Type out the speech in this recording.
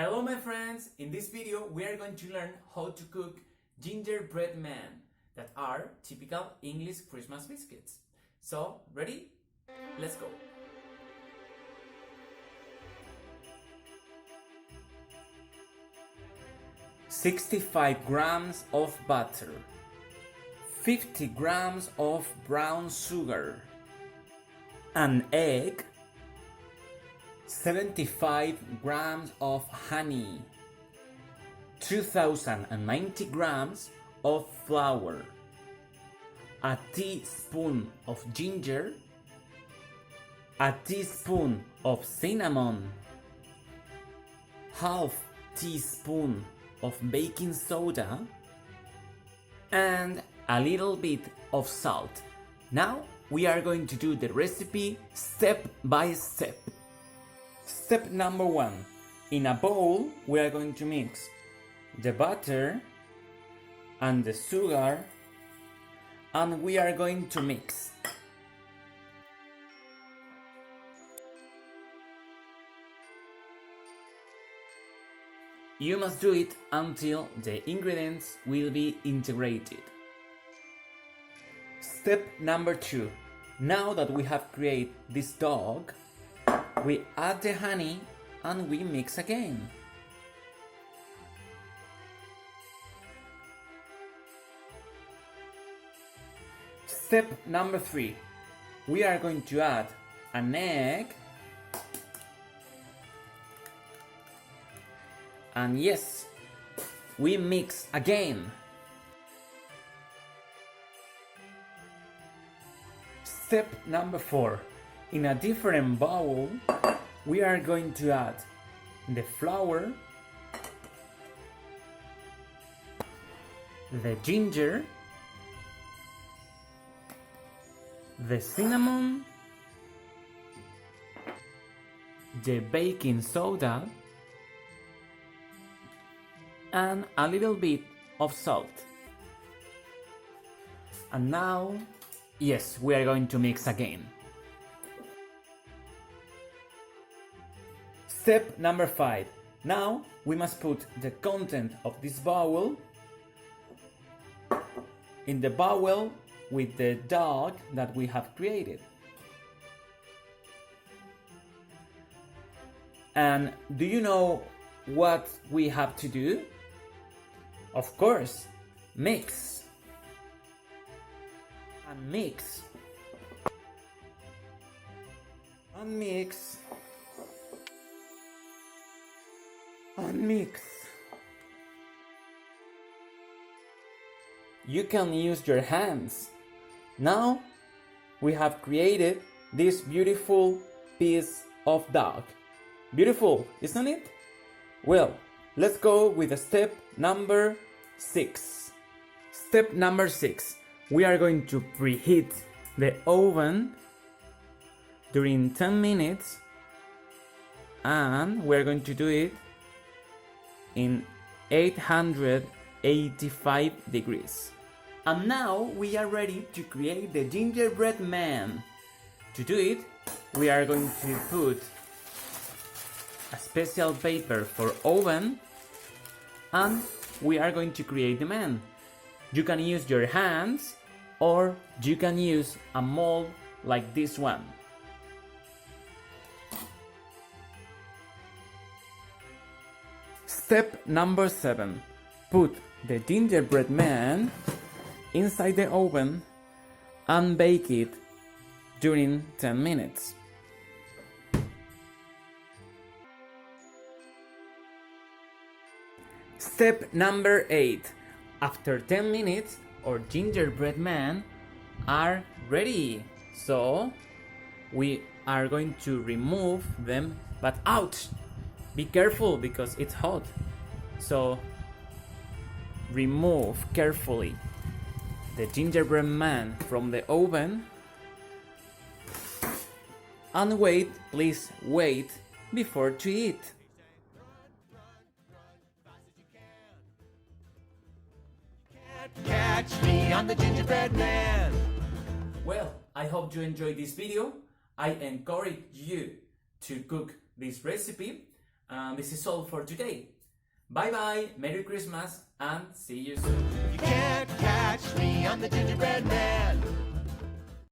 Hello my friends! In this video we are going to learn how to cook gingerbread men that are typical English Christmas biscuits. So, ready? Let's go! "65 grams of butter, 50 grams of brown sugar, an egg, 75 grams of honey, 2090 grams of flour, a teaspoon of ginger, a teaspoon of cinnamon, half teaspoon of baking soda, and a little bit of salt. Now we are going to do the recipe step by step. Step number 1. In a bowl, we are going to mix the butter and the sugar, and we are going to mix. You must do it until the ingredients will be integrated. Step number 2. Now that we have created this dough, we add the honey and we mix again. Step number 3. We are going to add an egg, and yes, we mix again. Step number 4. In a different bowl, we are going to add the flour, the ginger, the cinnamon, the baking soda, and a little bit of salt. And now, yes, we are going to mix again. Step number 5. Now we must put the content of this bowl in the bowl with the dough that we have created. And do you know what we have to do? Of course, mix. And mix. And mix. And mix. You can use your hands. Now we have created this beautiful piece of dough. Beautiful, isn't it? Well, let's go with step number 6. Step number 6. We are going to preheat the oven during 10 minutes, and we're going to do it in 885 degrees. And now we are ready to create the gingerbread man. To do it, we are going to put a special paper for oven, and we are going to create the man. You can use your hands, or you can use a mold like this one. Step number 7. Put the gingerbread man inside the oven and bake it during 10 minutes. Step number 8. After 10 minutes, our gingerbread men are ready. So we are going to remove them, but ouch! Be careful because it's hot. So remove carefully the gingerbread man from the oven, and wait, please wait before to eat. Catch me on the gingerbread man. Well, I hope you enjoyed this video. I encourage you to cook this recipe, And this is all for today. Bye bye, Merry Christmas, and see you soon. You can't catch me, I'm the gingerbread man.